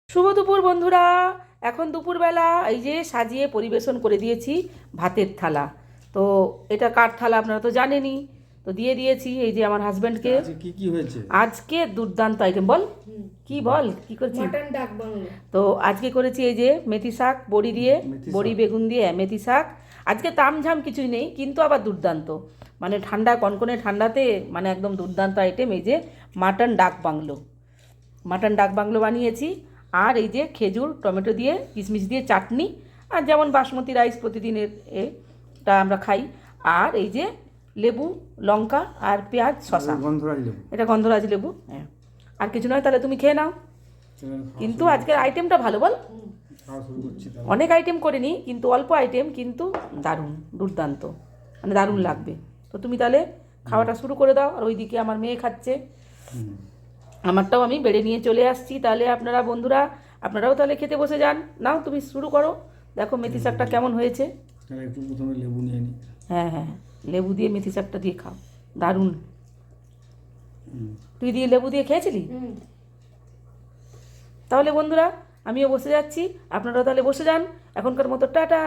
শুভ দুপুর বন্ধুরা। এখন দুপুরবেলা এই যে সাজিয়ে পরিবেশন করে দিয়েছি ভাতের থালা। তো এটা কার থালা আপনারা তো জানেনই। তো দিয়ে দিয়েছি এই যে আমার হাজব্যান্ডকে। কি কি হয়েছে আজকে দুর্দান্ত আইটেম। বল কি করছি। মাটন ডাক বাংলো। তো আজকে করেছি এই যে মেথি শাক বড়ি দিয়ে, মেথি বড়ি শাক। বেগুন দিয়ে মেথি শাক। আজকে তামঝাম কিছুই নেই, কিন্তু আবার দুর্দান্ত, মানে ঠান্ডা কনকনে ঠান্ডাতে মানে একদম দুর্দান্ত আইটেম। এই যে মাটন ডাক বাংলো বানিয়েছি। আর এই যে খেজুর টমেটো দিয়ে কিশমিশ দিয়ে চাটনি, আর যেমন বাসমতি রাইস প্রতিদিনের এটা আমরা খাই। আর এই যে লেবু, লঙ্কা আর পেঁয়াজ, শশা। গন্ধরাজ লেবু। এটা গন্ধরাজ লেবু, হ্যাঁ। আর কিছু নয়, তাহলে তুমি খেয়ে নাও। কিন্তু আজকের আইটেমটা ভালো, বল। খাওয়া শুরু করছি তাহলে। অনেক আইটেম করিনি, কিন্তু অল্প আইটেম, কিন্তু দারুণ দুর্দান্ত, মানে দারুণ লাগবে। তো তুমি তাহলে খাওয়াটা শুরু করে দাও। আর ওইদিকে আমার মেয়ে খাচ্ছে, আমারটাও আমি বেড়ে নিয়ে চলে আসছি। তাহলে আপনারা বন্ধুরা, আপনারাও তাহলে খেতে বসে যান। নাও তুমি শুরু করো, দেখো মেথি শাকটা কেমন হয়েছে। তাহলে একটু প্রথমে লেবু নিয়ে নিই। হ্যাঁ হ্যাঁ, লেবু দিয়ে মেথি শাকটা দিয়ে খাও, দারুণ। তুই দিয়ে লেবু দিয়ে খেয়েছিলি? তাহলে বন্ধুরা আমিও বসে যাচ্ছি, আপনারাও তাহলে বসে যান। এখনকার মতো টাটা।